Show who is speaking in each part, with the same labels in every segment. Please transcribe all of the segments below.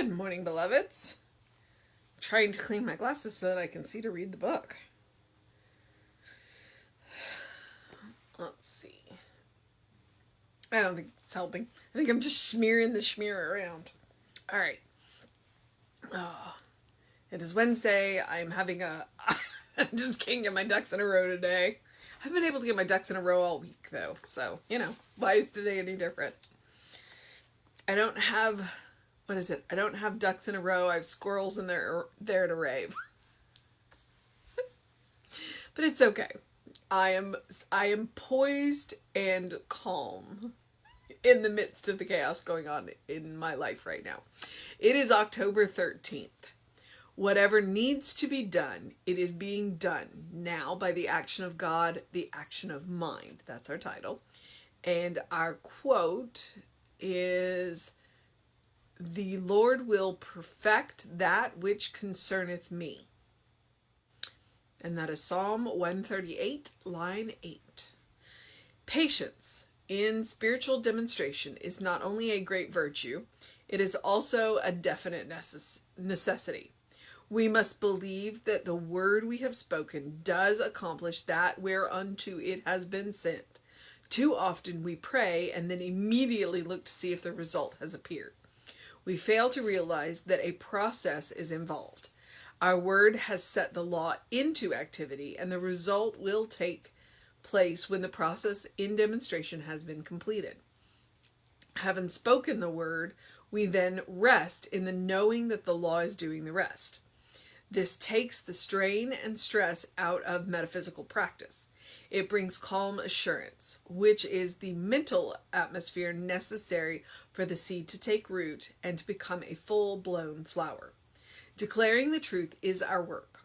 Speaker 1: Good morning, beloveds. I'm trying to clean my glasses so that I can see to read the book. Let's see. I don't think it's helping. I think I'm just smearing the schmear around. All right. Oh, it is Wednesday. I'm having a... I just can't get my ducks in a row today. I've been able to get my ducks in a row all week, though. So, why is today any different? I don't have... What is it? I don't have ducks in a row. I have squirrels in there to rave. But it's okay. I am poised and calm in the midst of the chaos going on in my life right now. It is October 13th. Whatever needs to be done, it is being done now by the action of God, the action of mind. That's our title. And our quote is, "The Lord will perfect that which concerneth me." And that is Psalm 138, line 8. Patience in spiritual demonstration is not only a great virtue, it is also a definite necessity. We must believe that the word we have spoken does accomplish that whereunto it has been sent. Too often we pray and then immediately look to see if the result has appeared. We fail to realize that a process is involved. Our word has set the law into activity, and the result will take place when the process in demonstration has been completed. Having spoken the word, we then rest in the knowing that the law is doing the rest. This takes the strain and stress out of metaphysical practice. It brings calm assurance, which is the mental atmosphere necessary for the seed to take root and to become a full-blown flower. Declaring the truth is our work.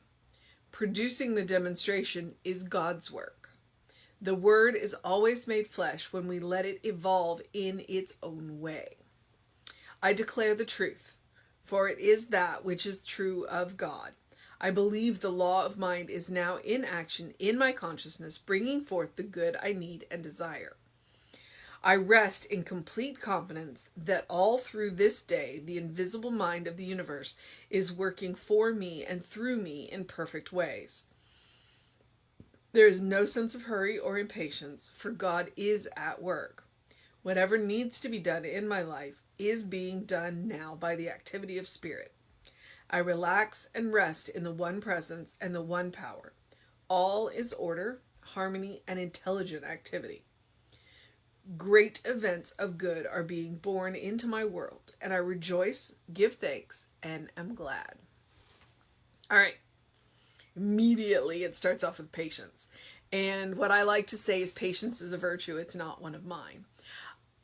Speaker 1: Producing the demonstration is God's work. The word is always made flesh when we let it evolve in its own way. I declare the truth, for it is that which is true of God. I believe the law of mind is now in action in my consciousness, bringing forth the good I need and desire. I rest in complete confidence that all through this day, the invisible mind of the universe is working for me and through me in perfect ways. There is no sense of hurry or impatience, for God is at work. Whatever needs to be done in my life is being done now by the activity of spirit. I relax and rest in the one presence and the one power. All is order, harmony, and intelligent activity. Great events of good are being born into my world, and I rejoice, give thanks, and am glad. All right. Immediately it starts off with patience. And what I like to say is patience is a virtue. It's not one of mine.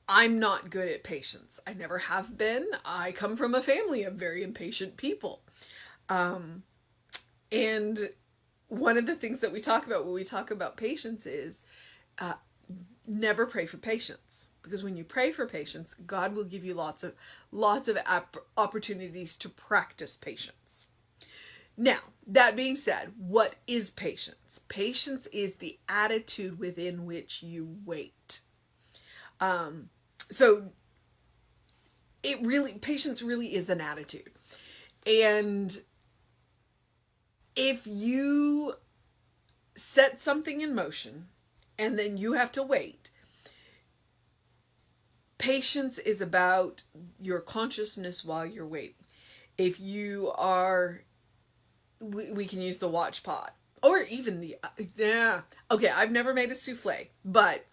Speaker 1: I'm not good at patience. I never have been. I come from a family of very impatient people. And one of the things that we talk about when we talk about patience is never pray for patience. Because when you pray for patience, God will give you lots of opportunities to practice patience. Now, that being said, what is patience? Patience is the attitude within which you wait. So patience really is an attitude. And if you set something in motion and then you have to wait, patience is about your consciousness while you're waiting. If you are, we can use the watch pot or even okay, I've never made a souffle, but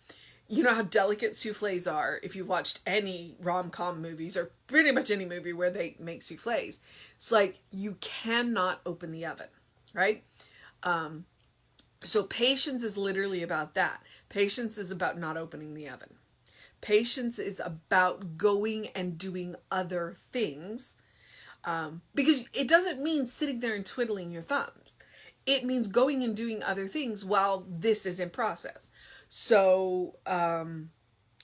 Speaker 1: you know how delicate souffles are if you've watched any rom-com movies or pretty much any movie where they make souffles. It's like you cannot open the oven, right? So patience is literally about that. Patience is about not opening the oven. Patience is about going and doing other things, because it doesn't mean sitting there and twiddling your thumbs. It means going and doing other things while this is in process. So,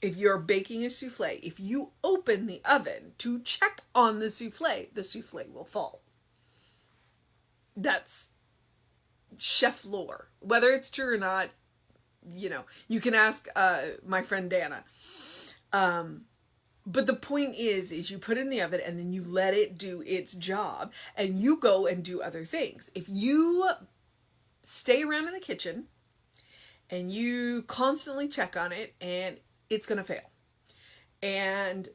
Speaker 1: if you're baking a souffle, if you open the oven to check on the souffle will fall. That's chef lore. Whether it's true or not, you can ask my friend Dana. But the point is you put it in the oven and then you let it do its job and you go and do other things. If you stay around in the kitchen and you constantly check on it, and it's going to fail. And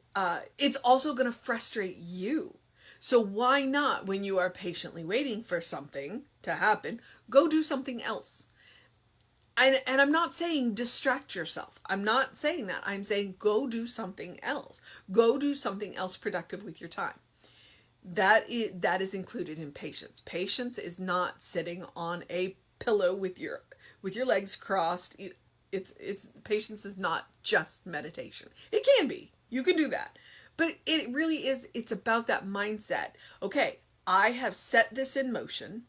Speaker 1: it's also going to frustrate you. So why not, when you are patiently waiting for something to happen, go do something else? And I'm not saying distract yourself. I'm not saying that. I'm saying go do something else. Go do something else productive with your time. That is included in patience. Patience is not sitting on a pillow with your legs crossed. It's patience is not just meditation. It can be. You can do that. But it really is, it's about that mindset. Okay, I have set this in motion,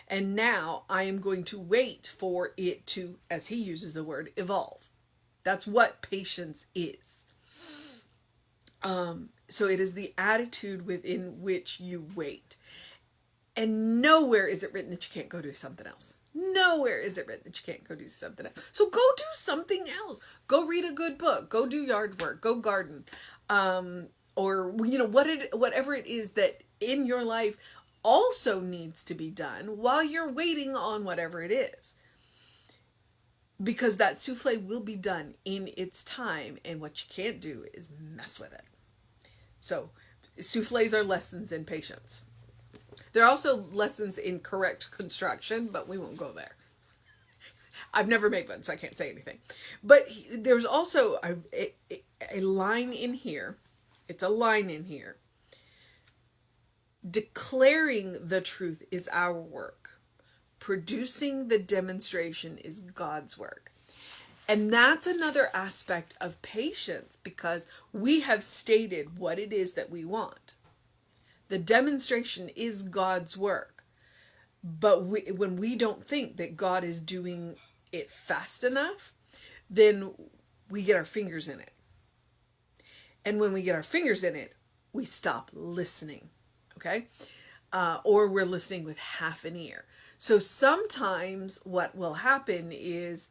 Speaker 1: and now I am going to wait for it to, as he uses the word, evolve. That's what patience is. So it is the attitude within which you wait. And nowhere is it written that you can't go do something else. Nowhere is it written that you can't go do something else. So go do something else. Go read a good book. Go do yard work. Go garden. Or, whatever it is that in your life also needs to be done while you're waiting on whatever it is. Because that souffle will be done in its time, and what you can't do is mess with it. So, souffles are lessons in patience. There are also lessons in correct construction, but we won't go there. I've never made one, so I can't say anything. But there's also a line in here. It's a line in here. Declaring the truth is our work. Producing the demonstration is God's work. And that's another aspect of patience, because we have stated what it is that we want. The demonstration is God's work. But when we don't think that God is doing it fast enough, then we get our fingers in it. And when we get our fingers in it, we stop listening. Okay? Or we're listening with half an ear. So sometimes what will happen is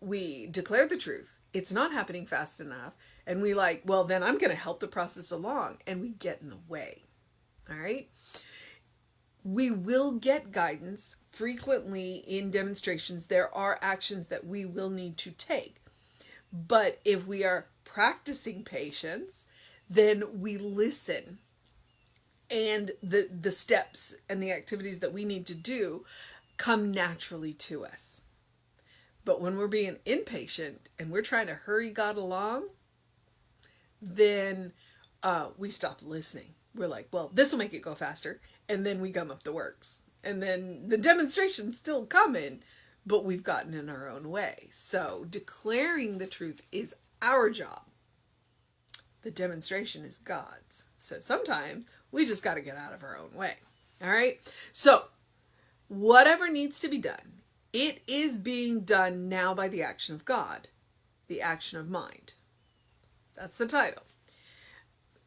Speaker 1: we declare the truth. It's not happening fast enough. And we then I'm going to help the process along. And we get in the way. All right? We will get guidance frequently in demonstrations. There are actions that we will need to take. But if we are practicing patience, then we listen. And the steps and the activities that we need to do come naturally to us. But when we're being impatient and we're trying to hurry God along, then we stop listening. We're like, well, this will make it go faster. And then we gum up the works. And then the demonstration's still coming, but we've gotten in our own way. So declaring the truth is our job. The demonstration is God's. So sometimes we just got to get out of our own way. All right? So whatever needs to be done, it is being done now by the action of God, the action of mind. That's the title.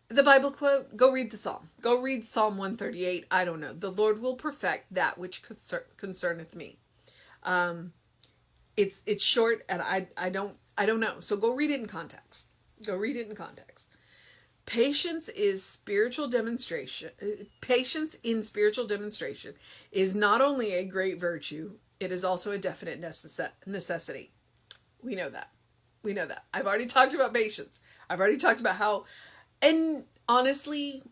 Speaker 1: The Bible quote, go read the Psalm. Go read Psalm 138. I don't know. The Lord will perfect that which concerneth me. It's short, and I don't know. So go read it in context. Go read it in context. Patience is spiritual demonstration. Patience in spiritual demonstration is not only a great virtue, it is also a definite necessity. We know that. We know that. I've already talked about patience. I've already talked about how, and honestly,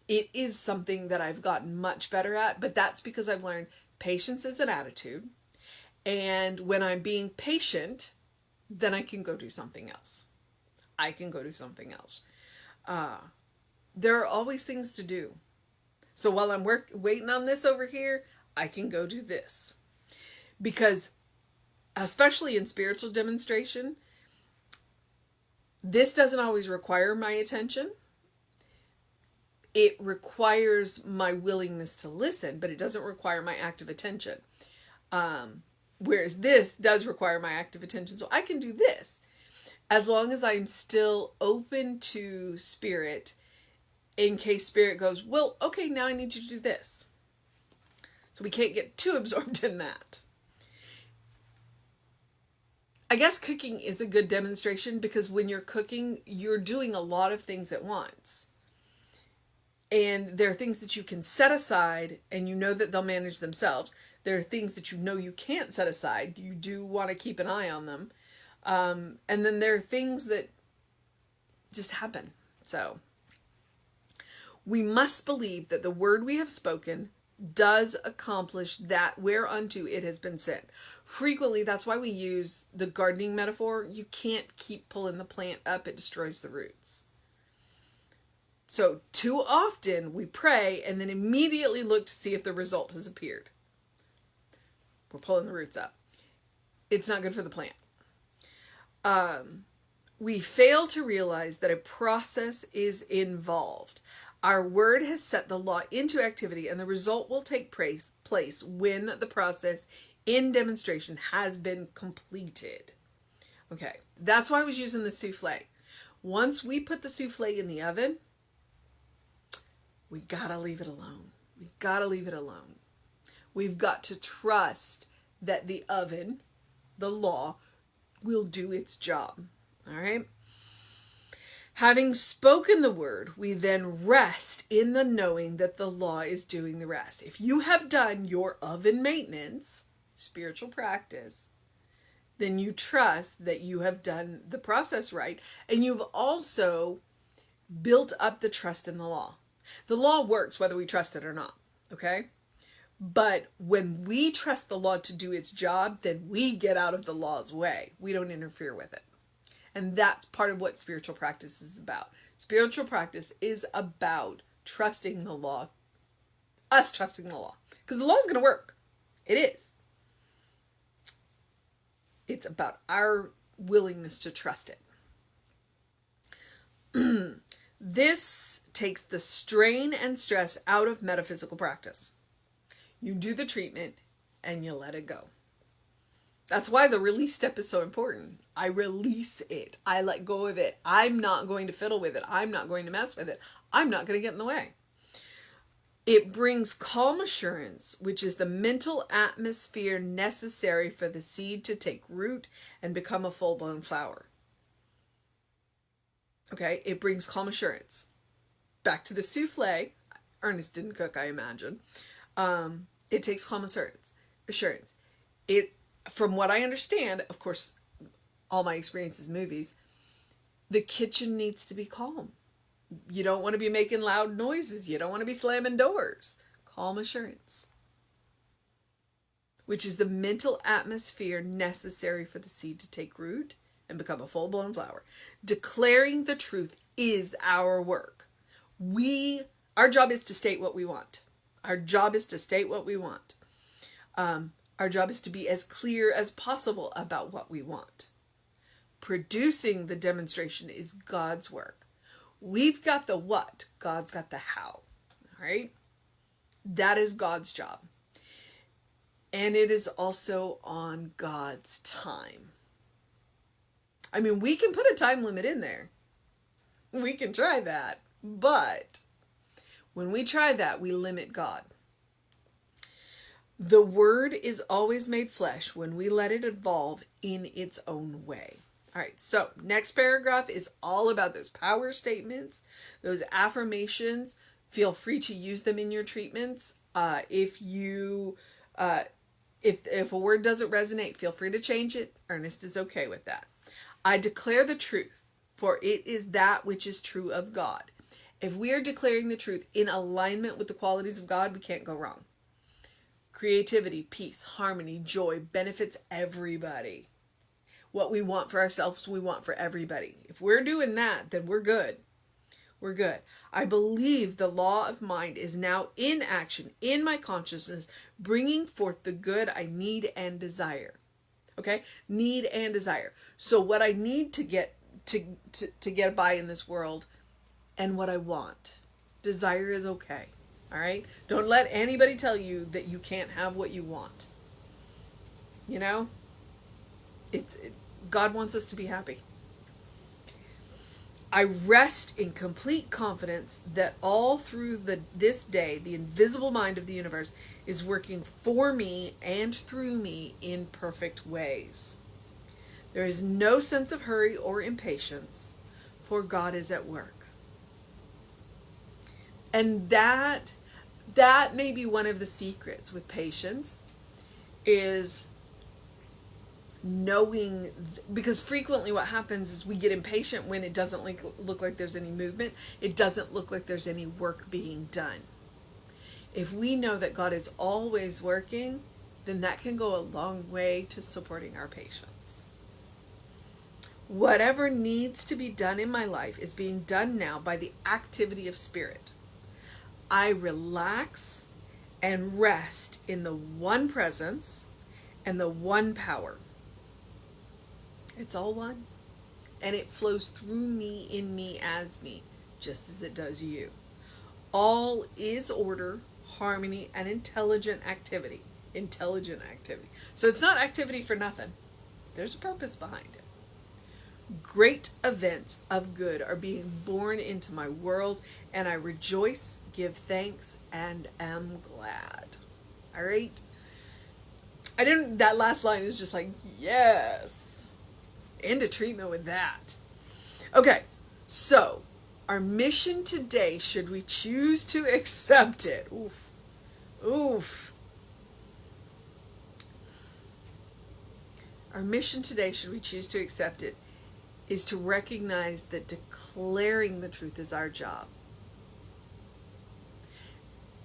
Speaker 1: it is something that I've gotten much better at, but that's because I've learned patience is an attitude. And when I'm being patient, then I can go do something else. I can go do something else. There are always things to do. So while I'm waiting on this over here, I can go do this. Because especially in spiritual demonstration, this doesn't always require my attention. It requires my willingness to listen, but it doesn't require my active attention. Whereas this does require my active attention. So I can do this as long as I'm still open to Spirit, in case Spirit goes, well, okay, now I need you to do this. So we can't get too absorbed in that. I guess cooking is a good demonstration, because when you're cooking, you're doing a lot of things at once. And there are things that you can set aside and you know that they'll manage themselves. There are things that you know you can't set aside. You do want to keep an eye on them. And then there are things that just happen. So we must believe that the word we have spoken does accomplish that whereunto it has been sent. Frequently, that's why we use the gardening metaphor. You can't keep pulling the plant up, it destroys the roots. So too often we pray and then immediately look to see if the result has appeared. We're pulling the roots up. It's not good for the plant. We fail to realize that a process is involved. Our word has set the law into activity, and the result will take place when the process in demonstration has been completed. Okay, that's why I was using the souffle. Once we put the souffle in the oven, we gotta leave it alone. We gotta leave it alone. We've got to trust that the oven, the law, will do its job. All right? Having spoken the word, we then rest in the knowing that the law is doing the rest. If you have done your oven maintenance, spiritual practice, then you trust that you have done the process right, and you've also built up the trust in the law. The law works whether we trust it or not, okay? But when we trust the law to do its job, then we get out of the law's way. We don't interfere with it. And that's part of what spiritual practice is about. Spiritual practice is about trusting the law, us trusting the law. Because the law is going to work. It is. It's about our willingness to trust it. This takes the strain and stress out of metaphysical practice. You do the treatment and you let it go. That's why the release step is so important. I release it. I let go of it. I'm not going to fiddle with it. I'm not going to mess with it. I'm not going to get in the way. It brings calm assurance, which is the mental atmosphere necessary for the seed to take root and become a full-blown flower. Okay, it brings calm assurance. Back to the souffle. Ernest didn't cook, I imagine. It takes calm assurance. It, from what I understand, of course, all my experience is movies, the kitchen needs to be calm. You don't want to be making loud noises. You don't want to be slamming doors. Calm assurance, which is the mental atmosphere necessary for the seed to take root and become a full-blown flower. Declaring the truth is our work. Our job is to state what we want. Our job is to state what we want. Our job is to be as clear as possible about what we want. Producing the demonstration is God's work. We've got the what, God's got the how. All right? That is God's job. And it is also on God's time. I mean, we can put a time limit in there. We can try that. But when we try that, we limit God. The word is always made flesh when we let it evolve in its own way. All right, so next paragraph is all about those power statements, those affirmations. Feel free to use them in your treatments. If a word doesn't resonate, feel free to change it. Ernest is okay with that. I declare the truth, for it is that which is true of God. If we are declaring the truth in alignment with the qualities of God, we can't go wrong. Creativity, peace, harmony, joy benefits everybody. What we want for ourselves, we want for everybody. If we're doing that, then we're good. We're good. I believe the law of mind is now in action in my consciousness, bringing forth the good I need and desire. Okay? Need and desire. So what I need to get by in this world and what I want. Desire is okay. All right? Don't let anybody tell you that you can't have what you want. You know? God wants us to be happy. I rest in complete confidence that all through this day, the invisible mind of the universe is working for me and through me in perfect ways. There is no sense of hurry or impatience, for God is at work. And that may be one of the secrets with patience, is knowing, because frequently what happens is we get impatient when it doesn't look like there's any movement. It doesn't look like there's any work being done. If we know that God is always working, then that can go a long way to supporting our patience. Whatever needs to be done in my life is being done now by the activity of spirit. I relax and rest in the one presence and the one power. It's all one. And it flows through me, in me, as me, just as it does you. All is order, harmony, and intelligent activity. Intelligent activity. So it's not activity for nothing. There's a purpose behind it. Great events of good are being born into my world, and I rejoice, give thanks, and am glad. All right? That last line is just like, yes. End of treatment with that. Okay, so our mission today, should we choose to accept it? Oof. Our mission today, should we choose to accept it, is to recognize that declaring the truth is our job.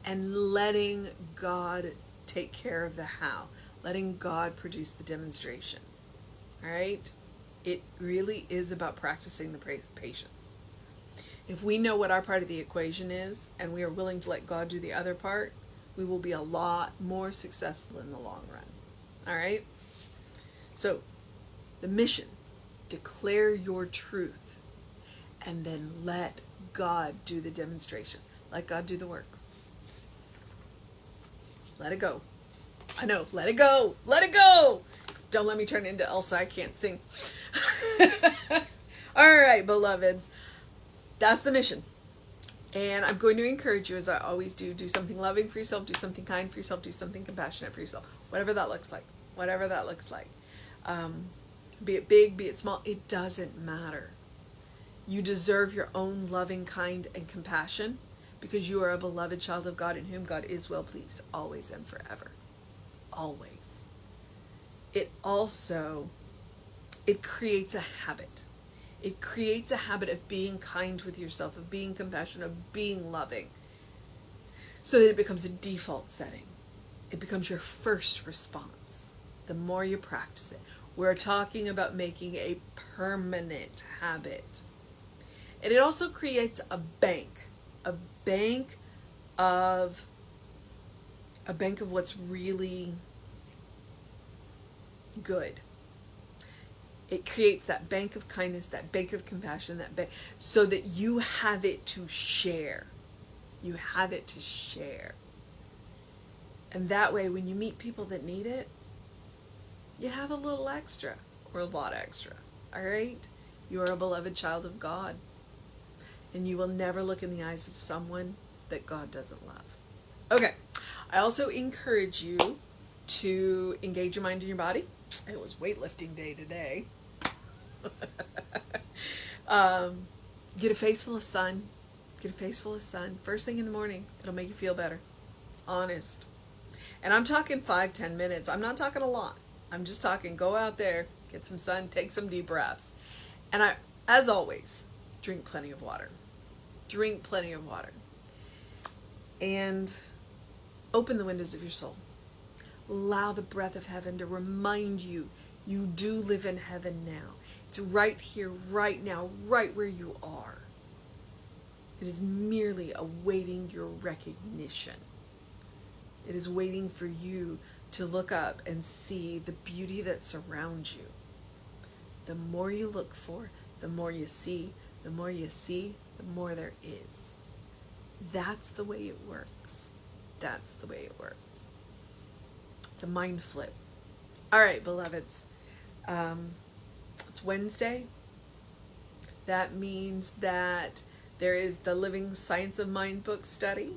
Speaker 1: And letting God take care of the how. Letting God produce the demonstration. All right? It really is about practicing the patience. If we know what our part of the equation is, and we are willing to let God do the other part, we will be a lot more successful in the long run. All right? So, the mission: declare your truth, and then let God do the demonstration. Let God do the work. Let it go. I know, let it go. Let it go. Don't let me turn into Elsa. I can't sing. All right, beloveds. That's the mission. And I'm going to encourage you, as I always do something loving for yourself, do something kind for yourself, do something compassionate for yourself. Whatever that looks like. Whatever that looks like. Be it big, be it small, it doesn't matter. You deserve your own loving, kind, and compassion, because you are a beloved child of God in whom God is well pleased, always and forever. Always. It creates a habit. It creates a habit of being kind with yourself, of being compassionate, of being loving, so that it becomes a default setting. It becomes your first response. The more you practice it. We're talking about making a permanent habit. And it also creates a bank of what's really good. It creates that bank of kindness, that bank of compassion, so that you have it to share. You have it to share. And that way, when you meet people that need it, you have a little extra, or a lot extra. All right? You are a beloved child of God. And you will never look in the eyes of someone that God doesn't love. Okay. I also encourage you to engage your mind and your body. It was weightlifting day today. Get a face full of sun. Get a face full of sun. First thing in the morning. It'll make you feel better. Honest. And I'm talking 5-10 minutes. I'm not talking a lot. I'm just talking, go out there, get some sun, take some deep breaths. And as always, drink plenty of water. Drink plenty of water. And open the windows of your soul. Allow the breath of heaven to remind you do live in heaven now. It's right here, right now, right where you are. It is merely awaiting your recognition. It is waiting for you to look up and see the beauty that surrounds you. The more you look for, the more you see. The more you see, the more there is. That's the way it works. That's the way it works. It's a mind flip. All right, beloveds. It's Wednesday. That means that there is the Living Science of Mind book study.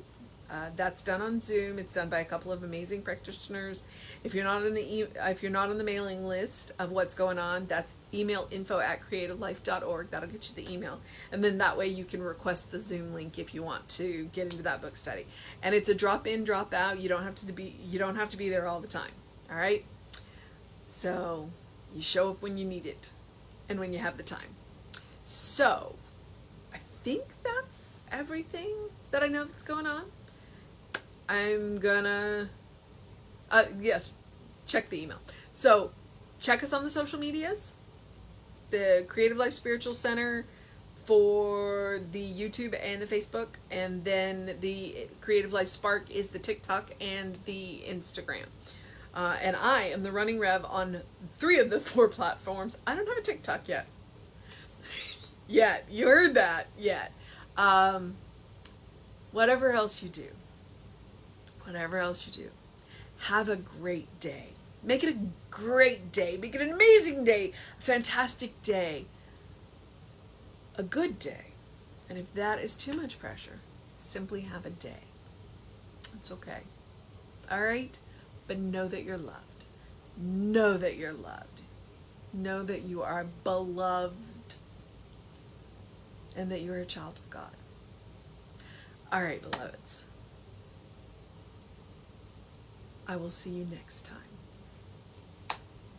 Speaker 1: That's done on Zoom. It's done by a couple of amazing practitioners. If you're not in if you're not on the mailing list of what's going on, that's email info@creativelife.org. That'll get you the email, and then that way you can request the Zoom link if you want to get into that book study. And it's a drop in, drop out. You don't have to be there all the time. All right. So you show up when you need it, and when you have the time. So I think that's everything that I know that's going on. I'm gonna, yes, check the email. So, check us on the social medias. The Creative Life Spiritual Center for the YouTube and the Facebook. And then the Creative Life Spark is the TikTok and the Instagram. And I am the Running Rev on 3 of the 4 platforms. I don't have a TikTok yet. Yet. You heard that. Yet. Whatever else you do. Whatever else you do, have a great day. Make it a great day. Make it an amazing day. A fantastic day. A good day. And if that is too much pressure, simply have a day. It's okay. All right? But know that you're loved. Know that you're loved. Know that you are beloved. And that you're a child of God. All right, beloveds. I will see you next time.